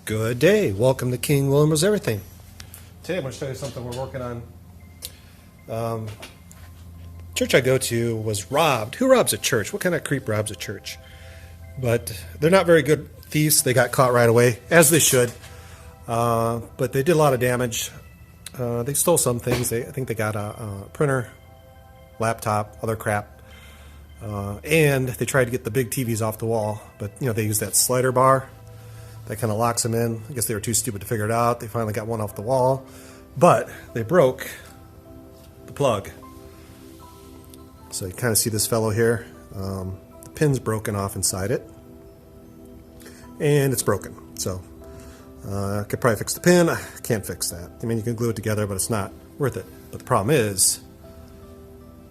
Good day. Welcome to King William's Everything. Today I'm going to show you something we're working on. Church I go to was robbed. Who robs a church? What kind of creep robs a church? But they're not very good thieves. They got caught right away, as they should. But they did a lot of damage. They stole some things. I think they got a printer, laptop, other crap. And they tried to get the big TVs off the wall. But, they used that slider bar. That kind of locks them in. I guess they were too stupid to figure it out. They finally got one off the wall. But they broke the plug. So you kind of see this fellow here. The pin's broken off inside it. And it's broken. So I could probably fix the pin. I can't fix that. I mean, you can glue it together, but it's not worth it. But the problem is,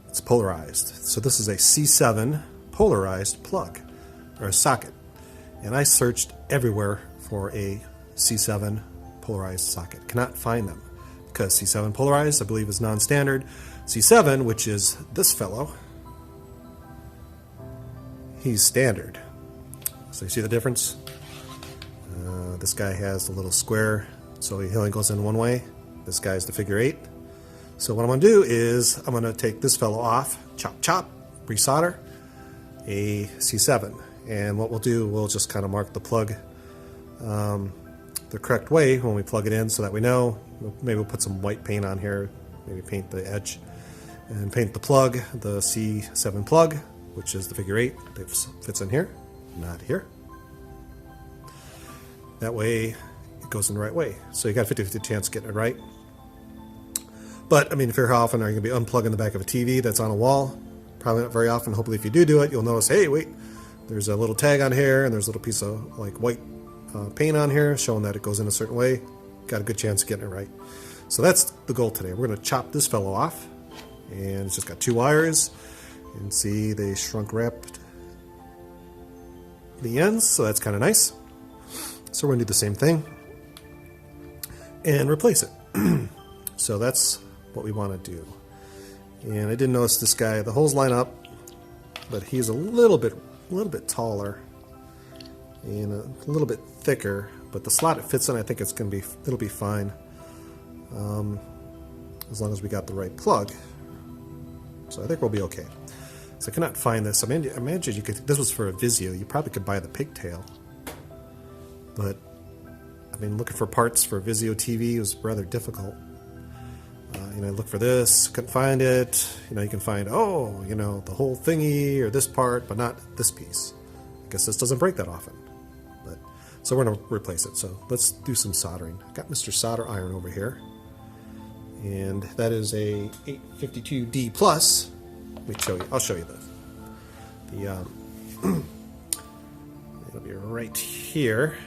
it's polarized. So this is a C7 polarized plug, or a socket. And I searched everywhere for a C7 polarized socket. Cannot find them because C7 polarized, I believe, is non-standard. C7, which is this fellow, he's standard. So you see the difference? This guy has the little square, so he only goes in one way. This guy's the figure 8. So what I'm going to do is I'm going to take this fellow off, chop, chop, resolder a C7. And what we'll do, we'll just kind of mark the plug the correct way when we plug it in so that we know. Maybe we'll put some white paint on here, maybe paint the edge, and paint the plug, the C7 plug, which is the figure 8 that fits in here, not here. That way it goes in the right way. So you got a 50-50 chance of getting it right. But, I mean, how often are you going to be unplugging the back of a TV that's on a wall? Probably not very often. Hopefully if you do it, you'll notice, hey, wait, there's a little tag on here, and there's a little piece of like white paint on here showing that it goes in a certain way. Got a good chance of getting it right. So that's the goal today. We're going to chop this fellow off, and it's just got 2 wires, and see they shrunk wrapped the ends, so that's kind of nice. So we're going to do the same thing and replace it. So that's what we want to do. And I did notice this guy, the holes line up, but he's a little bit taller and a little bit thicker, but the slot it fits in, I think it'll be fine, as long as we got the right plug. So I think we'll be okay. So I cannot find this. I mean, imagine this was for a Vizio. You probably could buy the pigtail, but I mean, looking for parts for Vizio TV was rather difficult. I look for this, couldn't find it. You can find, the whole thingy or this part, but not this piece. I guess this doesn't break that often. So we're going to replace it. So let's do some soldering. I've got Mr. Solder Iron over here. And that is a 852D plus. Let me show you. I'll show you it'll be right here,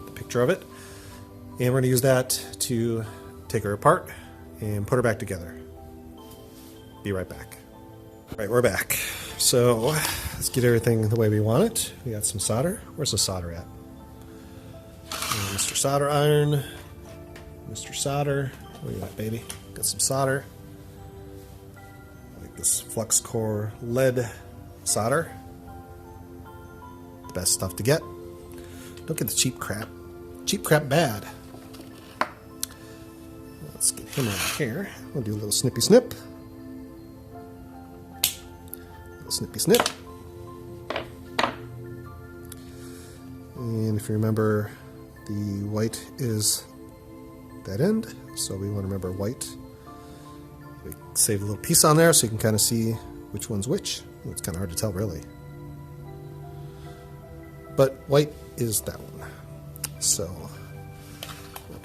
the picture of it. And we're going to use that to take her apart and put her back together. Be right back. All right, we're back. So let's get everything the way we want it. We got some solder. Where's the solder at? And Mr. Solder Iron. Mr. Solder. Where you at, baby? Got some solder. Like this flux core lead solder. The best stuff to get. Don't get the cheap crap. Cheap crap bad. Let's get him out here. We'll do a little snippy snip. Little snippy snip. And if you remember, the white is that end, so we want to remember white. We save a little piece on there so you can kind of see which one's which. It's kind of hard to tell, really. But white is that one. So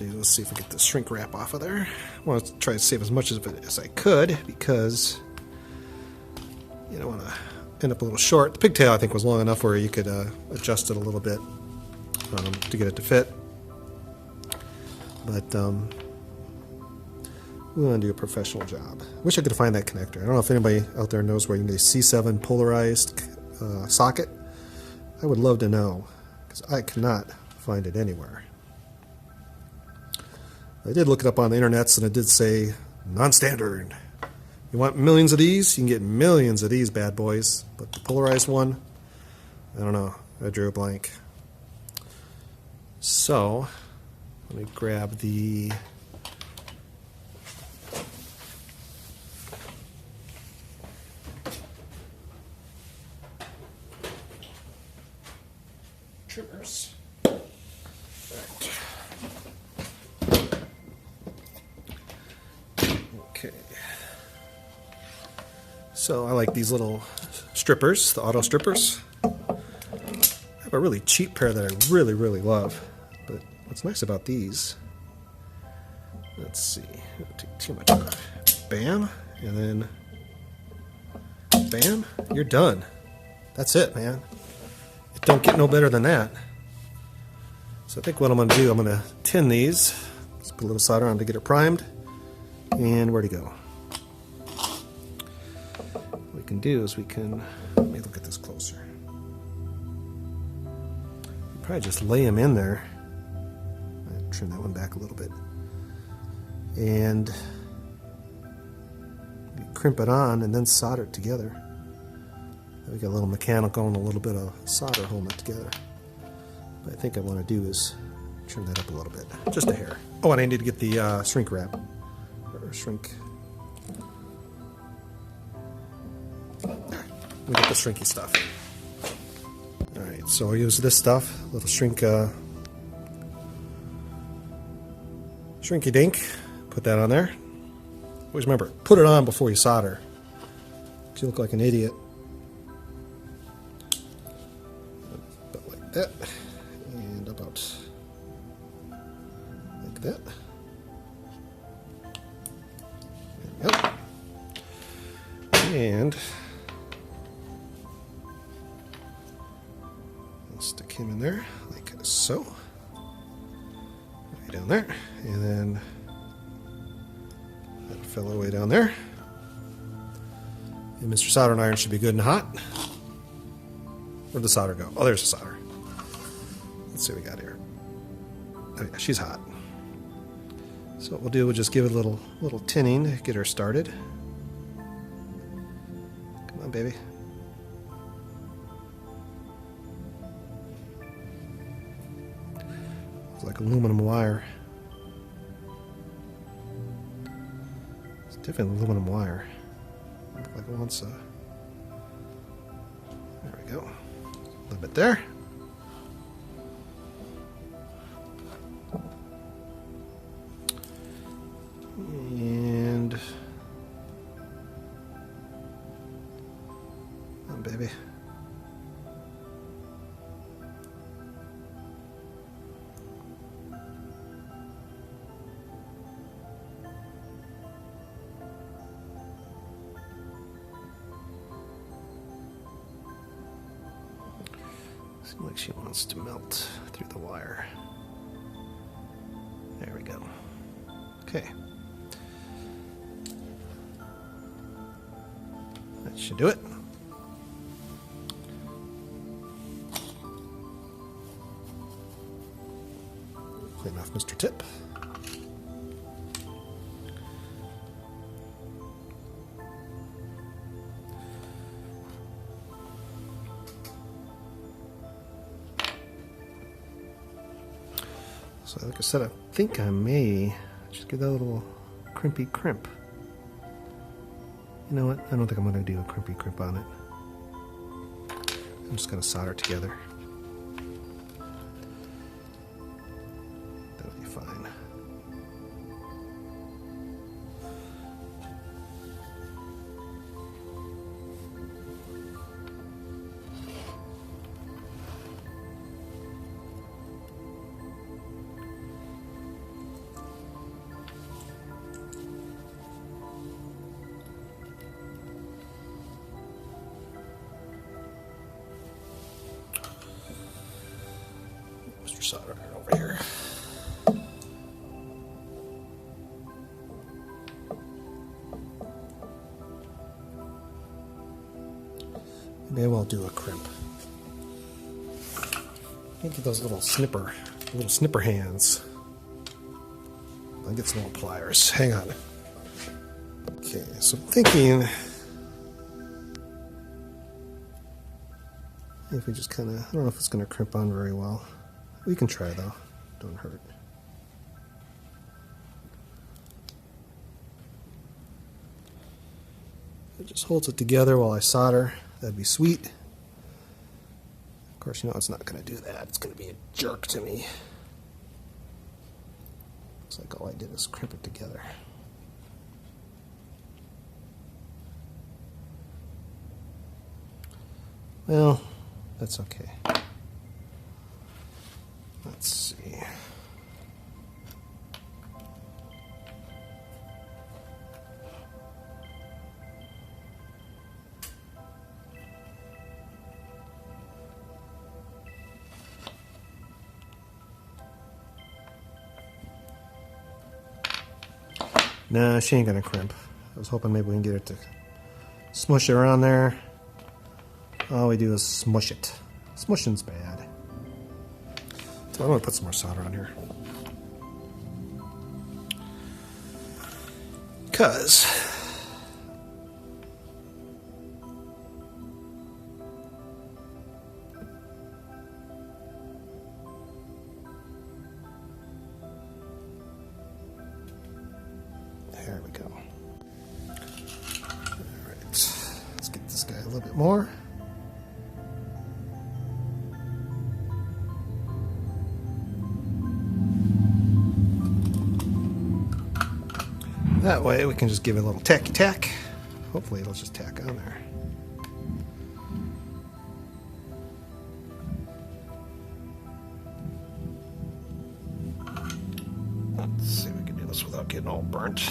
let's see if we get the shrink wrap off of there. I want to try to save as much of it as I could because you don't want to end up a little short. The pigtail, I think, was long enough where you could adjust it a little bit to get it to fit. But we want to do a professional job. Wish I could find that connector. I don't know if anybody out there knows where you can get a C7 polarized socket. I would love to know because I cannot find it anywhere. I did look it up on the internets, and it did say non-standard. You want millions of these? You can get millions of these bad boys. But the polarized one, I don't know. I drew a blank. So let me grab the trimmers. Okay. So I like these little strippers, the auto strippers. I have a really cheap pair that I really, really love. But what's nice about these, let's see, don't take too much off. Bam, and then bam, you're done. That's it, man. It don't get no better than that. So I think what I'm going to do, I'm going to tin these. Let's put a little solder on to get it primed. And where'd it go? What we can do is we can, let me look at this closer. Probably just lay them in there. I'll trim that one back a little bit. And crimp it on and then solder it together. We got a little mechanical and a little bit of solder holding it together. But I think I want to do is trim that up a little bit, just a hair. Oh, and I need to get the shrink wrap, or shrink. We get the shrinky stuff. All right, so I'll use this stuff, a little shrink, shrinky dink. Put that on there. Always remember, put it on before you solder. You look like an idiot. About like that, and about like that. There we go. And I'll stick him in there like so. Right down there, and then that fellow way down there. And Mr. Soldering Iron should be good and hot. Where'd the solder go? Oh, there's the solder. Let's see what we got here. Oh yeah, she's hot. So what we'll do, we'll just give it a little tinning, get her started. Come on, baby. It's like aluminum wire. It's definitely aluminum wire. Like it wants a. There we go. A little bit there. And come on, baby. Seems like she wants to melt through the wire. There we go. Okay. That should do it. Clean off Mr. Tip. So like I said, I think I may just give that a little crimpy crimp. You know what? I don't think I'm going to do a crimpy crimp on it. I'm just going to solder it together. That'll be fine. Solder over here. Maybe I'll do a crimp. Get those little snipper hands. I'll get some little pliers. Hang on. Okay, so I'm thinking if we just kind of, I don't know if it's going to crimp on very well. We can try though. Don't hurt. It just holds it together while I solder. That'd be sweet. Of course, you know it's not going to do that. It's going to be a jerk to me. Looks like all I did is crimp it together. Well, that's okay. Let's see. Nah, she ain't gonna crimp. I was hoping maybe we can get it to smush it around there. All we do is smush it. Smushing's bad. So I'm gonna put some more solder on here. Because there we go. Alright, let's get this guy a little bit more. That way we can just give it a little tacky tack. Hopefully it'll just tack on there. Let's see if we can do this without getting all burnt.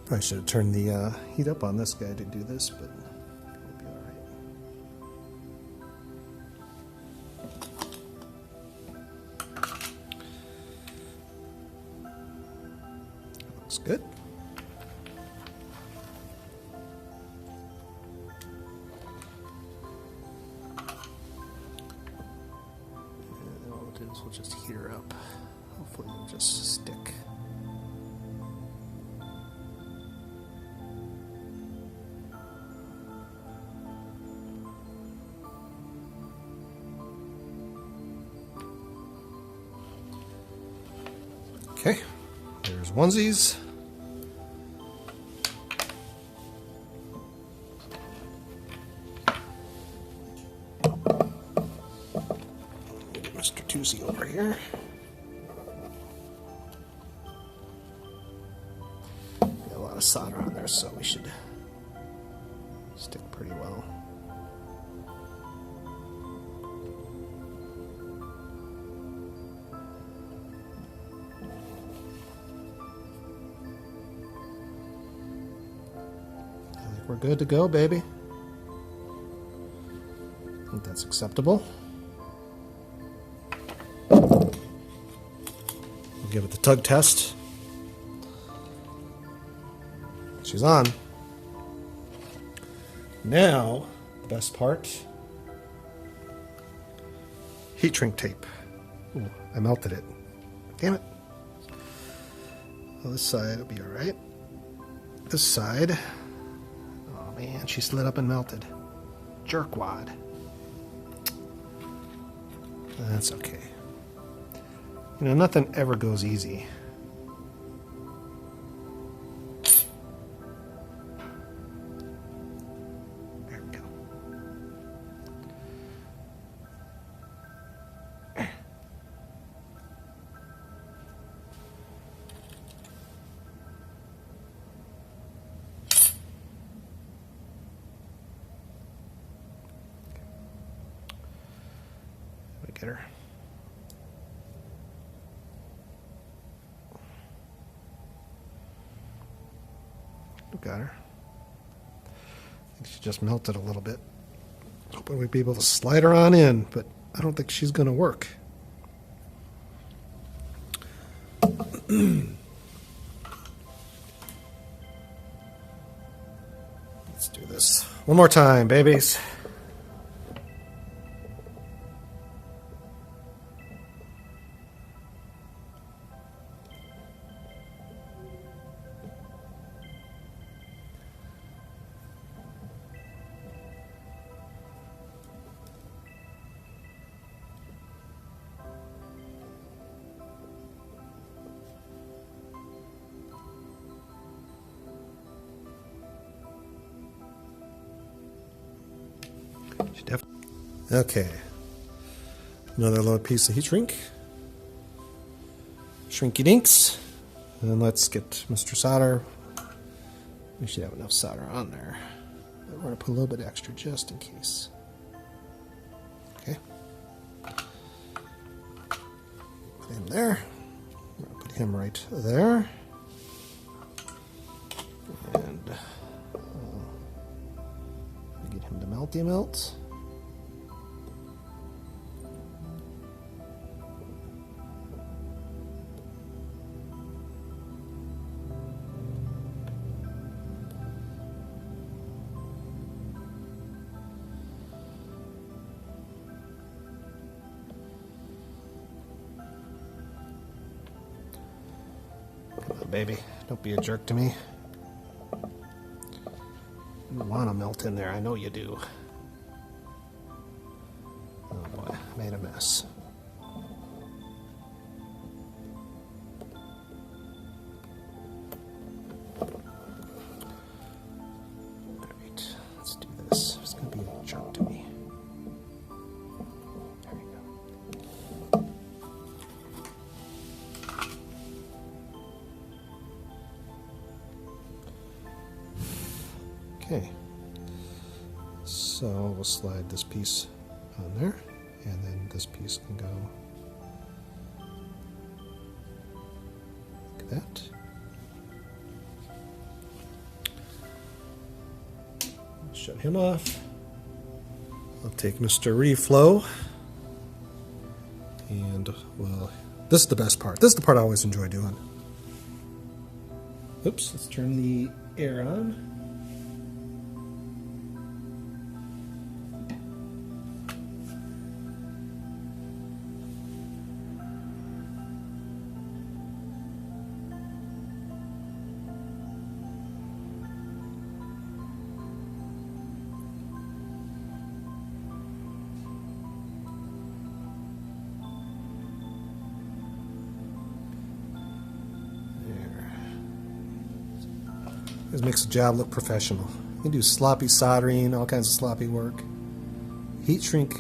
Probably should have turned the heat up on this guy to do this, but it'll be all right. Looks good. And all we'll do is we'll just heat her up. Hopefully it'll just stick. Okay, there's onesies. Get Mr. Toosie over here. Got a lot of solder on there, so we should stick pretty well. We're good to go, baby. I think that's acceptable. We'll give it the tug test. She's on. Now, the best part. Heat shrink tape. Ooh, I melted it. Damn it. Well, this side will be alright. This side... Man, she slid up and melted. Jerkwad. That's okay. You know, nothing ever goes easy. Get her. Got her. I think she just melted a little bit. Hoping we'd be able to slide her on in, but I don't think she's going to work. Let's do this one more time, babies. Okay, another little piece of heat shrink. Shrinky dinks. And let's get Mr. Solder. We should have enough solder on there. But we're going to put a little bit extra just in case. Okay. Put him there. We're going to put him right there. And get him to melty melt. Come on, baby. Don't be a jerk to me. You want to melt in there. I know you do. Oh boy, I made a mess. Alright, let's do this. It's going to be a jerk to me. There we go. Okay, so we'll slide this piece on there, and then this piece can go like that. Shut him off. I'll take Mr. Reflow, and well, this is the best part. This is the part I always enjoy doing. Oops, let's turn the air on. This makes the job look professional. You can do sloppy soldering, all kinds of sloppy work. Heat shrink.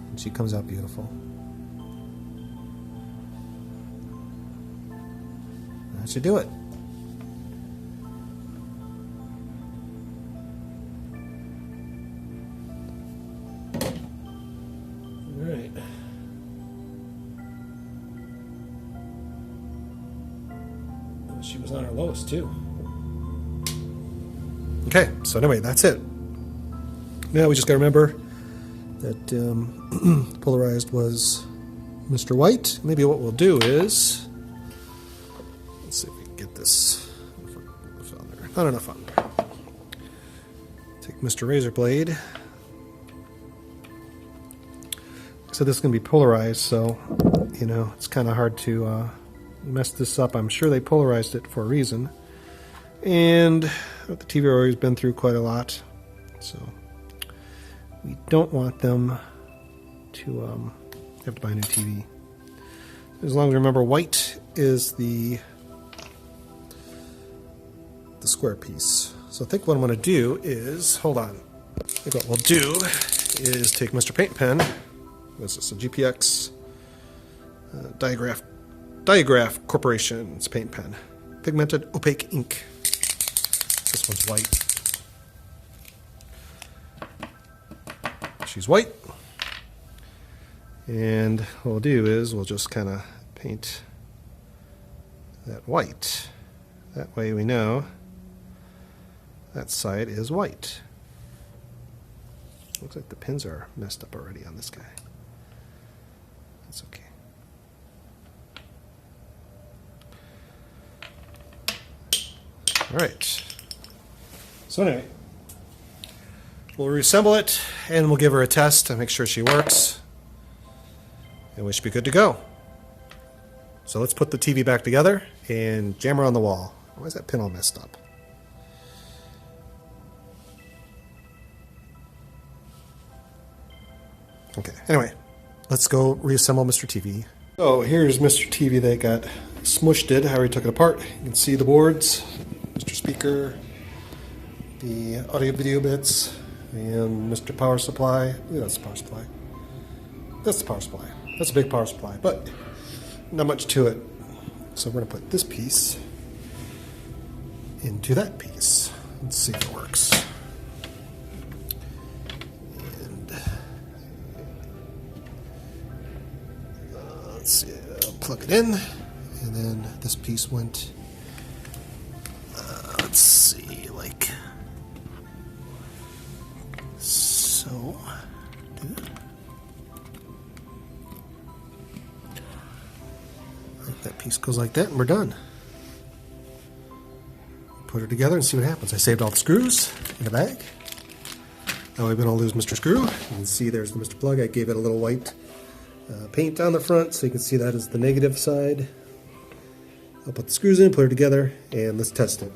And she comes out beautiful. That should do it. All right. She was on her lowest too. Okay, so anyway, that's it. Now we just got to remember that polarized was Mr. White. Maybe what we'll do is, let's see if we can get this. Not enough on there. Take Mr. Razor Blade. So this is going to be polarized, so you know it's kind of hard to mess this up. I'm sure they polarized it for a reason, and the TV always been through quite a lot, so we don't want them to have to buy a new TV. As long as you remember, white is the square piece. So I think what I'm going to do is, hold on, I think what we'll do is take Mr. Paint Pen. This is a GPX Diagraph Corporation's paint pen. Pigmented opaque ink. This one's white. She's white. And what we'll do is we'll just kind of paint that white. That way we know that side is white. Looks like the pins are messed up already on this guy. That's okay. All right. So anyway, we'll reassemble it and we'll give her a test to make sure she works. And we should be good to go. So let's put the TV back together and jam her on the wall. Why is that pin all messed up? Okay, anyway, let's go reassemble Mr. TV. So here's Mr. TV that got smushed. I already took it apart. You can see the boards, Mr. Speaker, the audio video bits, and Mr. Power Supply. Yeah, that's the power supply. That's the power supply. That's a big power supply, but not much to it. So we're going to put this piece into that piece. Let's see if it works. And let's see, I'll plug it in, and then this piece went, let's see, like so. That piece goes like that and we're done. Put it together and see what happens. I saved all the screws in a bag. Now we're going to lose Mr. Screw. You can see there's the Mr. Plug. I gave it a little white paint on the front so you can see that is the negative side. I'll put the screws in, put it together, and let's test it.